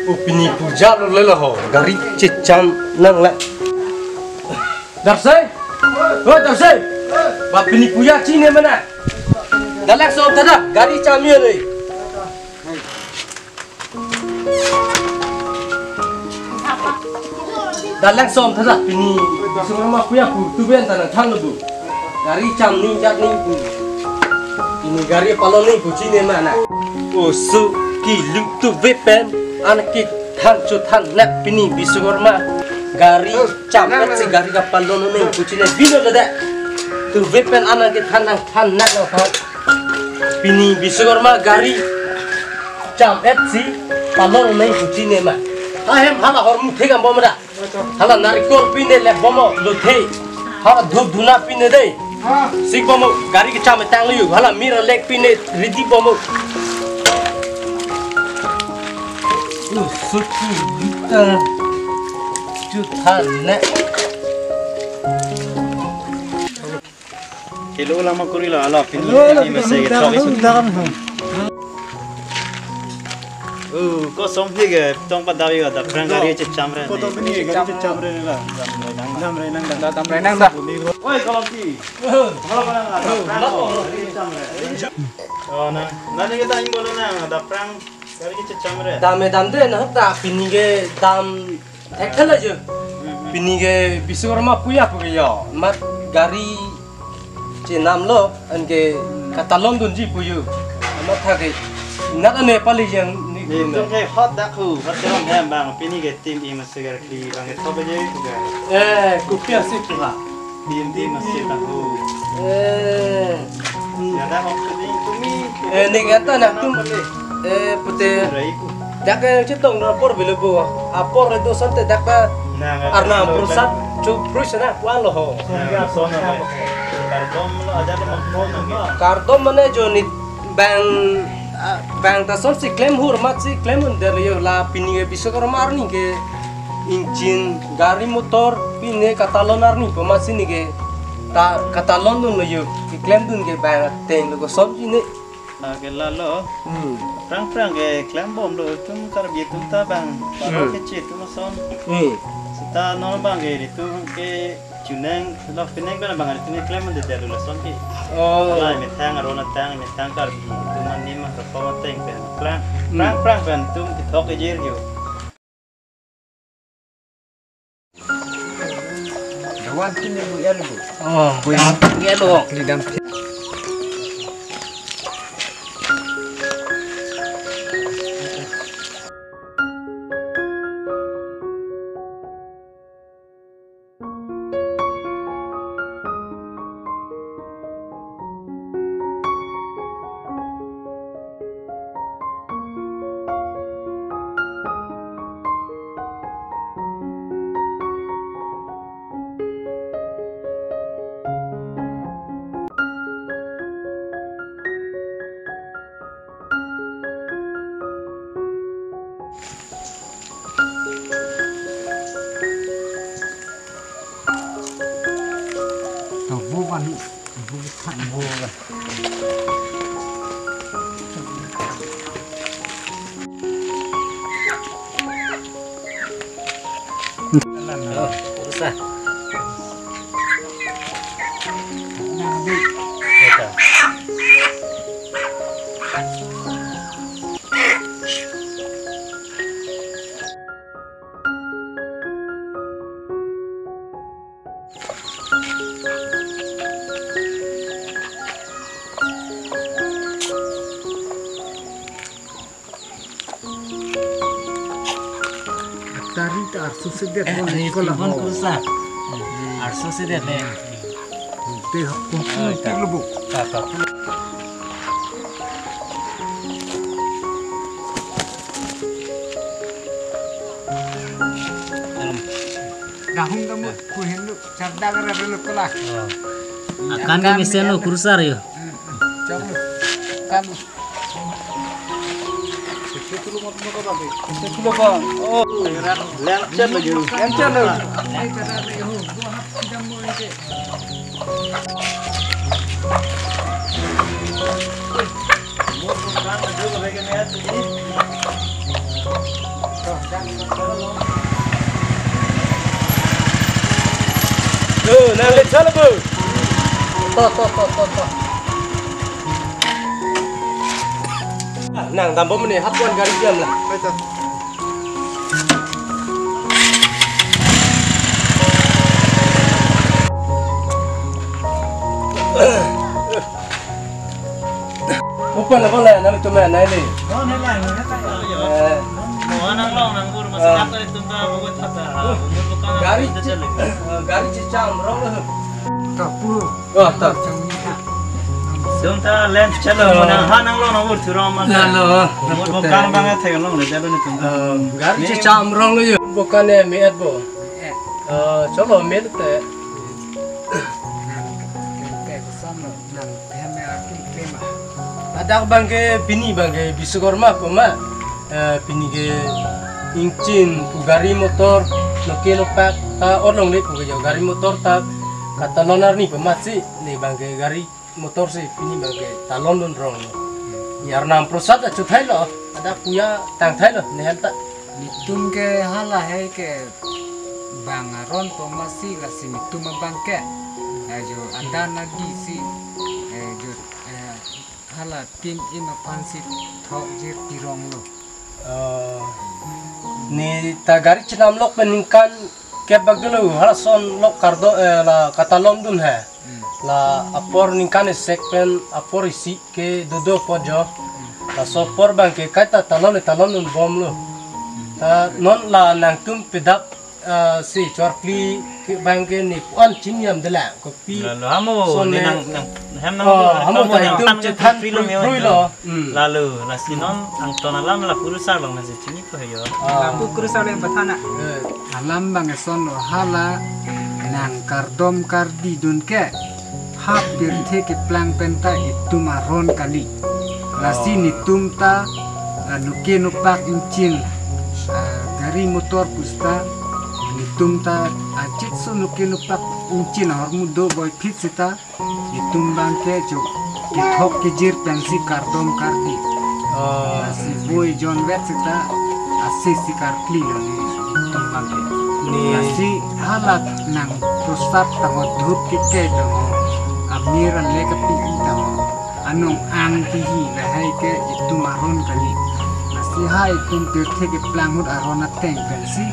Upini puja lo lele ho, gari cecam nang le. Darsai, oh darsai, bapini puja cine mana? Dalek so tada, gari camio le. Dalek so tada, pini semua puja ku, tu ben tanah thang lu, gari cam ni jat ni pu. Ini gari palon ni pu cine mana? Oh su ki luk tu vepen. Anak than cu than nak pini bisugorma gari campet si gari kapal lono nih kucine bino lada tu vepen anak than nak lo kan pini bisugorma gari campet si palon nih kucine mah ahem hala hormu thega bomra hala narikol pine le bomo lo the hala dhup dhuna pine dei sik bomo gari ke campet tang liu hala mira lek pine ridi bomo suci kita jutaan nak kilo lama kurila ala ini masih kita sudah kau sompi ke tong padawi ada perangkari cecamre kau tong ini gari cecamre lah dam renang dah oi kalau ki kalau perangkari cecamre oh nah nanti kita ingin ada perang gari cecamre dam deh nah tak pini ke dam ekal aja pini ke bisugorma puya puya mat gari cenam lo anke kata London ji puyu mat thake nak Nepali yang itu kayak hot daku hot dalam hem bang pini ke tim ini masih gari kli bang itu apa jadi juga kupia sih tuh tim masih tahu ya dah waktu ini tumi ni kata nak tum putih dak cetong rapor belebo apor itu santai dak arna perusahaan perusahaan puan loh karton mana joni bang tasol si klaim hormat si klaim dari la pini bisa kerumah ni ke engine gari motor pini katalon arni pemas ini ke ta katalon dun yo klaim dun ke bang teng lo sob ini lalu perang ke klaim bom lo tum karbi tum ta bang baru kecil tum son kita non bang ke itu ke juneng lo pineng bang bang itu klaim de dalu lo son ke lah metang arona tang metang karbi tum ni mah performa teng bang perang bang tum ditok ejer yo dawan kini bu ya lu bu ya lu lidam Usah. Tarita arsu sedet boleh kalau Usah. Arso sedet nih. teh teh lubuk. Dahung kamu kuhin lu cerdak ada lu kelah. Akan kami seno kurusar yo. Coba kamu. Itu mau pakai. Itu apa? Oh, lancar lagi. Lancar lagi. Ini karena itu gua tidak mau ini. Nang lên sana bu. To. Nang tambah menit hapuan gari jam lah. Betul. Upan lah boleh, nak tu mana ni? Oh, nelang. Mau nang long nang gur masak atau itu nggak mau tata. Gari cicam rong lah. Kapu. Oh, tak. Sunta len chalo nang hanang long nang gur turun mana. Lalu. Mau bukan banget thay long le jalan itu. Gari cicam rong lah je. Bukannya miat bo. Coba miat tu. Ada bangke pini bangke Biswakarma ko ma pini ke incin pu gari motor noke pak ta orang ni pu gari motor ta kata nonar ni pematsi ni bangke gari motor si pini bangke talon don rong yar nam prosat acu thai lo ada puya tang thai lo ni hanta Mitum ke hala hai ke bangaron pomasi la si mitum bangke ajo anda nadi si jo hala tim ima pansi thok jir tirong lo ni ta gari chinam lok peningkan ke baglo harason lok kardo la katalon dun hai la apor ningkan sekpen apor isi ke dodo pojo la sopor bang ke kata talon dun bom lo ta non la nang tum pedap si chorkli ke bang ke ni puan chinyam dela ko pi Lalu hamu nang hem nang hamu ta tum chethan frui lo lalu lasinon ang tonalam la purusar long nasi cini ko yo. aku kurusal yang batana alam bang son hala nang kardom kardi dun ke hampir ke plang penta itu maron kali lasi ni tumta nuke nupak incin gari motor pusta nitum ta acit so nuke nupak incin hormu do boy fit sita nitum bangke jo kithok kejir pensi kardom kardi si boy John wet sita asisi karkli lo ni nitum bangke ni si halat nang prostat tango dhup kike tango amira leka pi tango anong ang tihi lahai ke itu maron kali si hai tum tirthe ke plangut arona teng pensi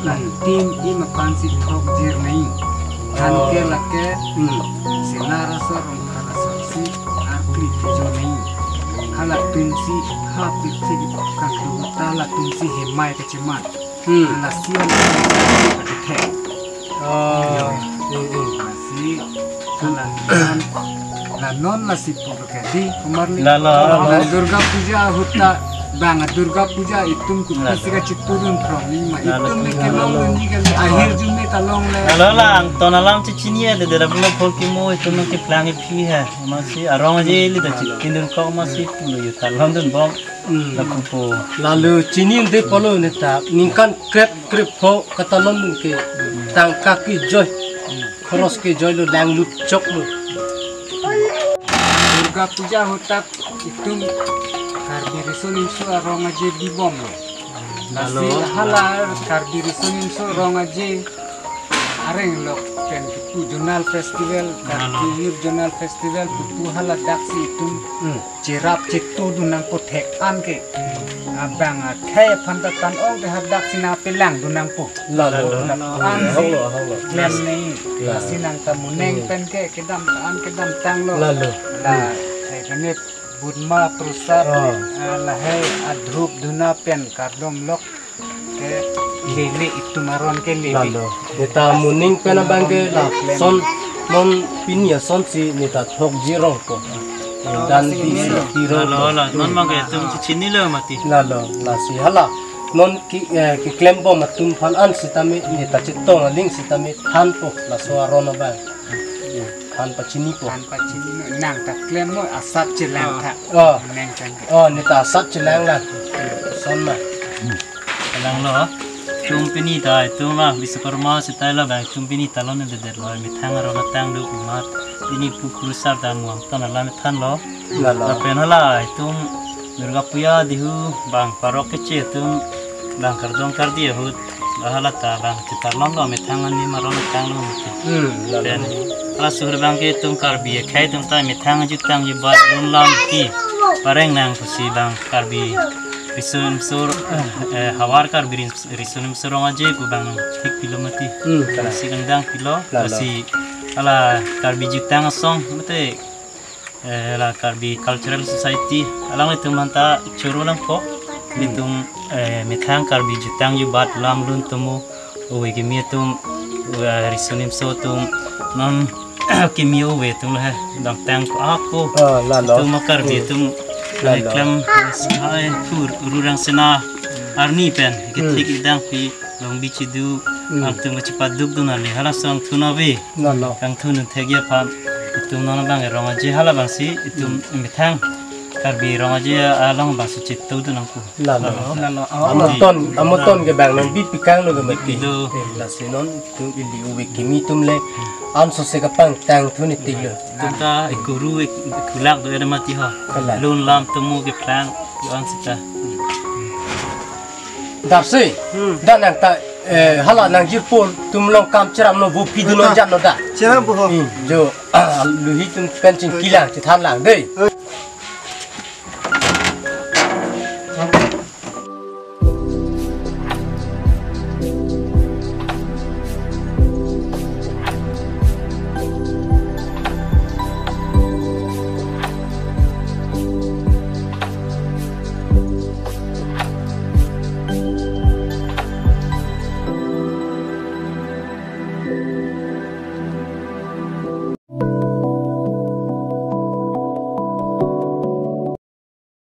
la tim ima pansi thok jir nei kan ke lake sinara sorong kala si akli jo nei hala tunsi ha tirthe ke kan duta la tunsi hemai ke cemat la sian ke the si kala la non la si purkadi kumarli Lalu. Durga Puja huta bang Durga Puja itum ku kisika citurun from lima itum ni kelong ni kali akhir jume talong le Lalu lah ang tonalam cini ada dalam pulau polkimu itu nanti pelangi piha masih arong aja li dah cikindur kau masih pulau yo talong dan bom laku po. lalu cini de polo neta ningkan krep ho katalon dun ke tang kaki joy cross ke joy lo lang lut chok lo Durga Puja huta itum karbi resonin so arong aje di bom lo nasi halar karbi resonin so arong aje areng lo ken tu jurnal festival karbi jurnal festival tu hala daksi itum cerap cetu dunang potek an ke abang kaya pandatan ong de hadak sina pelang dunang po lalu an si lem nei sinang tamuneng pen ke kedam tang lo lalu la kene budma prusat la hai adrup duna pen kardom lok ke lele itu maron ke lele lalu neta muning pena bangke la son non pinia son si neta thok jirong ko dan di tiro Lalu lah non mangke itu cini lo mati. lalu la si hala non ki klembo matum phan an sitami neta chitong ling sitami than po la soarona bang than pachini po tanpa cini nang tak klem mo asap celang tak oh neng kan neta sat chilang la son ma Lang lo. Tumpini dah itu mah Biswakarma setelah bang tumpini talon ada derlo mitang arona tang do umat ini kurusar dan muam tan alam tan lo Lalo. tapi hala itu Durga Puja dihu bang parok kecil itu bang kardong kardi hut hala ta bang kita lomba metangan ni maron tang lo dan hala suhur bang ke tum karbi kai tum ta metangan jutang jubat lam ki pareng nang kusi bang karbi risun sur hawar karbi risun surong aja ku bang tik kilometer si gendang kilo si ala karbi jutang song mete la karbi cultural society alang itu manta curulang ko itu metang karbi jutang jubat lam lun temu uwe kimi tum risunim so tum non kimi uwe tum lah dang tang ko aku itu makar bi tum reklam hai fur urang sena arni pen kitik idang pi long bici du tum cepat duk du nali hala sang tunawe kang tunun tegia pam itu nona bang rongaji hala bang si itu metang karbi rongaji along bang si citu tu nangku Amoton ke bang nang bip pikang lo ke mati la sinon tu ili uwe kimi tum le anso se kapang tang tu ni tiglo kita ikuru ikulak do ada mati ha lun lam temu ke plan yang sita darse dan nang ta hala nang jirpol tum long kam ceram no bu pidu no jan no da Siapa buho? jo luhi tum pencing kilang ci than lang dei